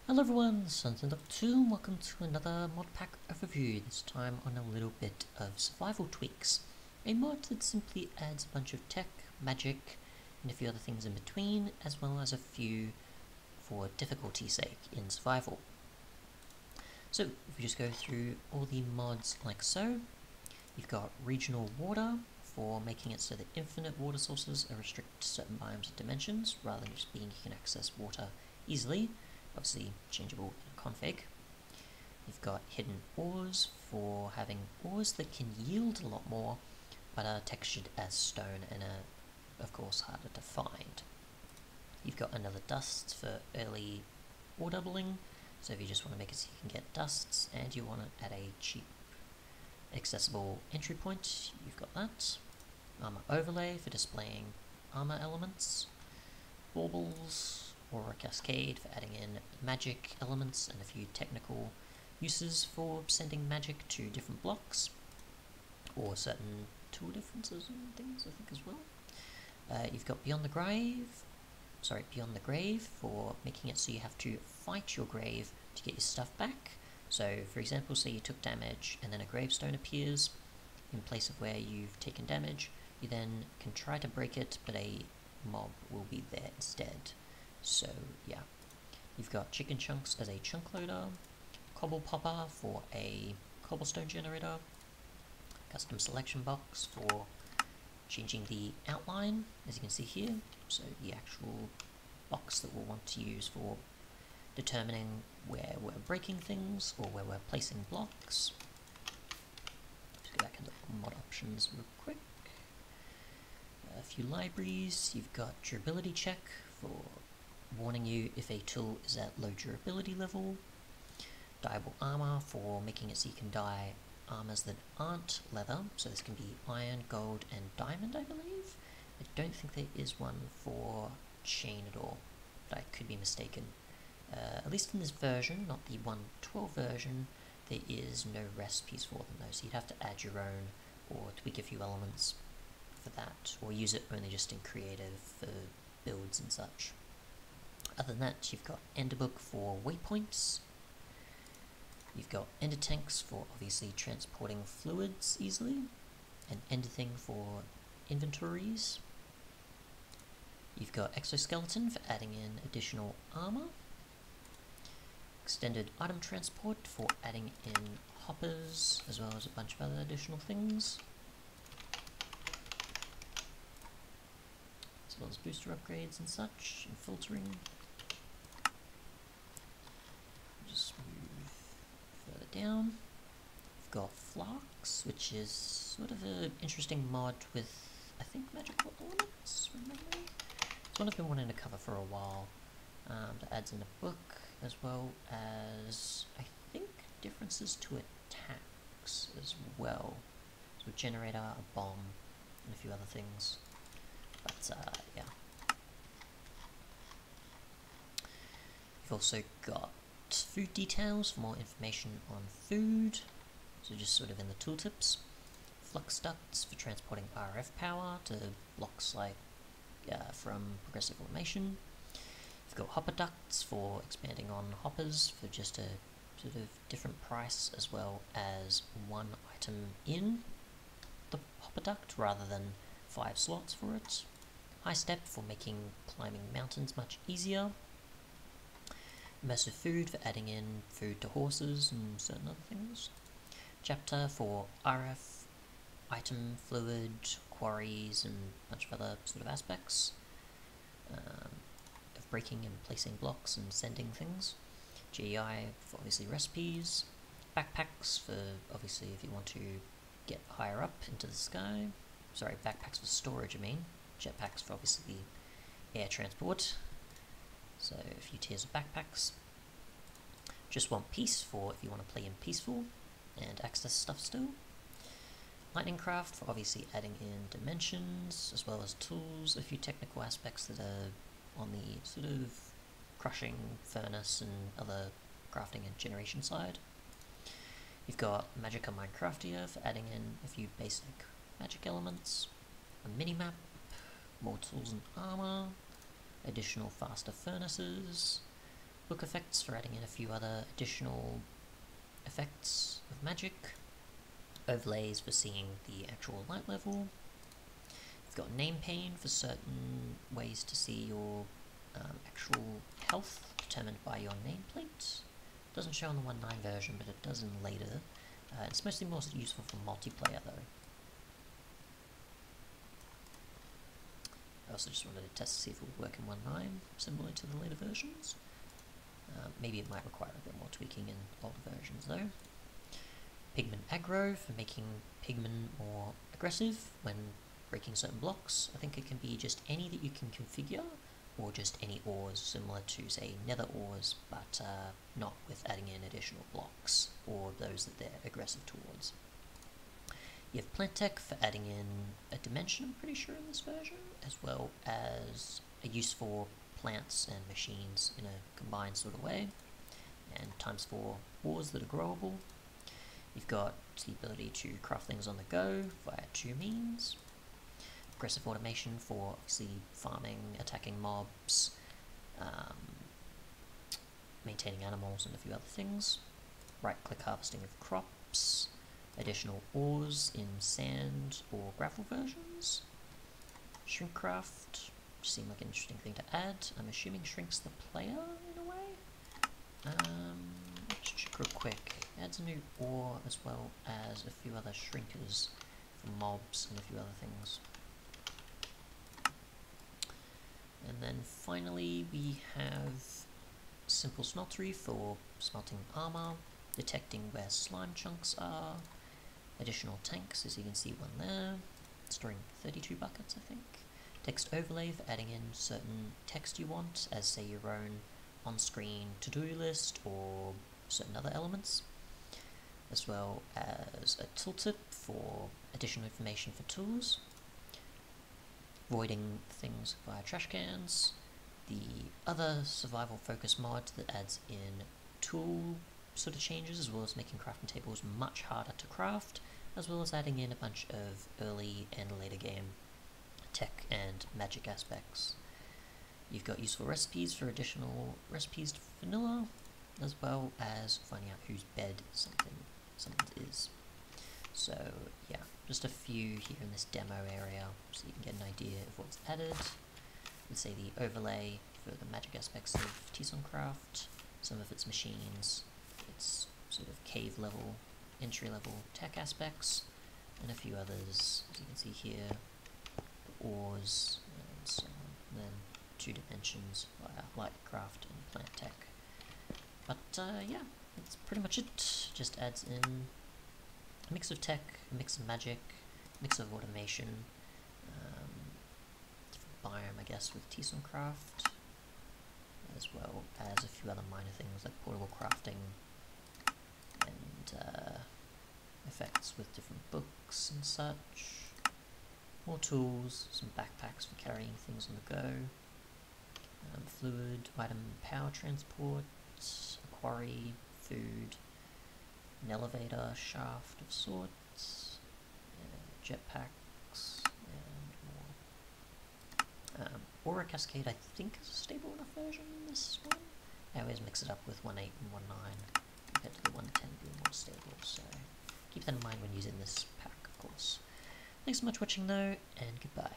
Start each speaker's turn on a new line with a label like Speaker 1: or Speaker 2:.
Speaker 1: Hello everyone, Sunsen.2 and welcome to another Modpack overview, this time on a little bit of survival tweaks. A mod that simply adds a bunch of tech, magic, and a few other things in between, as well as a few for difficulty's sake in survival. So, if we just go through all the mods like so, you've got regional water for making it so that infinite water sources are restricted to certain biomes and dimensions, rather than just being you can access water easily. Obviously changeable in a config. You've got hidden ores for having ores that can yield a lot more, but are textured as stone and are, of course, harder to find. You've got another dust for early ore doubling, so if you just want to make it so you can get dusts, and you want it at a cheap, accessible entry point, you've got that. Armor overlay for displaying armor elements. Baubles, or a cascade for adding in magic elements and a few technical uses for sending magic to different blocks, or certain tool differences and things, I think, as well. You've got Beyond the Grave for making it so you have to fight your grave to get your stuff back. So, for example, say you took damage and then a gravestone appears in place of where you've taken damage, you then can try to break it, but a mob will be there instead. So yeah, you've got chicken chunks as a chunk loader, cobble popper for a cobblestone generator, custom selection box for changing the outline, as you can see here, so the actual box that we'll want to use for determining where we're breaking things or where we're placing blocks. Just go back into mod options real quick. A few libraries. You've got durability check for warning you if a tool is at low durability level, dyeable armor for making it so you can dye armors that aren't leather, so this can be iron, gold, and diamond, I believe. I don't think there is one for chain at all, but I could be mistaken. At least in this version, not the 1.12 version, there is no recipes for them though, so you'd have to add your own or tweak a few elements for that, or use it only just in creative for builds and such. Other than that, you've got Enderbook for waypoints. You've got Ender Tanks for obviously transporting fluids easily, and Ender Thing for inventories. You've got Exoskeleton for adding in additional armor. Extended Item Transport for adding in hoppers, as well as a bunch of other additional things. As well as booster upgrades and such, and filtering. Just move further down. We've got Flux, which is sort of an interesting mod with, I think, magical elements from memory. It's one I've been wanting to cover for a while. That adds in a book, as well as, I think, differences to attacks as well. So a generator, a bomb, and a few other things. But, yeah. You've also got food details for more information on food, so just sort of in the tooltips. Flux ducts for transporting RF power to blocks like from progressive automation. You've got hopper ducts for expanding on hoppers for just a sort of different price, as well as one item in the hopper duct rather than 5 slots for it. High step for making climbing mountains much easier. Immersive food for adding in food to horses and certain other things. Chapter for RF, item, fluid, quarries, and a bunch of other sort of aspects of breaking and placing blocks and sending things. GEI for obviously recipes. Backpacks for obviously if you want to get higher up into the sky. Sorry, backpacks for storage, I mean. Jetpacks for obviously the air transport. So a few tiers of backpacks. Just want peace for if you want to play in peaceful and access stuff still. Lightning craft for obviously adding in dimensions, as well as tools, a few technical aspects that are on the sort of crushing furnace and other crafting and generation side. You've got Magicka Minecraftia for adding in a few basic magic elements, a mini-map, more tools and armor, additional faster furnaces, book effects for adding in a few other additional effects of magic, overlays for seeing the actual light level. You've got name pane for certain ways to see your actual health determined by your nameplate. Doesn't show on the 1.9 version, but it does in later. It's mostly more useful for multiplayer though. I also just wanted to test to see if it would work in 1.9, similarly to the later versions. Maybe it might require a bit more tweaking in older versions though. Pigment aggro for making pigment more aggressive when breaking certain blocks. I think it can be just any that you can configure, or just any ores similar to, say, nether ores, but not with adding in additional blocks, or those that they're aggressive towards. You have plant tech for adding in a dimension, I'm pretty sure, in this version, as well as a use for plants and machines in a combined sort of way, and ×4 ores that are growable. You've got the ability to craft things on the go via 2 means. Aggressive automation for obviously farming, attacking mobs, maintaining animals, and a few other things. Right-click harvesting of crops. Additional ores in sand or gravel versions. Shrinkcraft seemed like an interesting thing to add. I'm assuming shrinks the player in a way. Let's check real quick. Adds a new ore as well as a few other shrinkers for mobs and a few other things. And then finally we have simple smeltery for smelting armor, detecting where slime chunks are, additional tanks, as you can see one there, storing 32 buckets I think, text overlay for adding in certain text you want, as say your own on-screen to-do list or certain other elements, as well as a tooltip for additional information for tools, voiding things via trash cans, the other survival focus mod that adds in tool sort of changes, as well as making crafting tables much harder to craft, as well as adding in a bunch of early and later game tech and magic aspects. You've got useful recipes for additional recipes to vanilla, as well as finding out whose bed something is. So yeah, just a few here in this demo area, so you can get an idea of what's added. Let's say the overlay for the magic aspects of Craft, some of its machines, its sort of cave level, entry level tech aspects, and a few others, as you can see here, the ores, and so on. And then 2 dimensions via lightcraft and plant tech. But yeah, that's pretty much it. Just adds in a mix of tech, a mix of magic, a mix of automation, different biome I guess with Craft, as well as a few other minor things like portable crafting and effects with different books and such. More tools, some backpacks for carrying things on the go, fluid, item power transport, a quarry, food, an elevator shaft of sorts, jetpacks, and more. Aura Cascade I think is a stable enough version in this one. I always mix it up with 1.8 and 1.9 compared to the 1.10 being more stable, so keep that in mind when using this pack, of course. Thanks so much for watching though, and goodbye.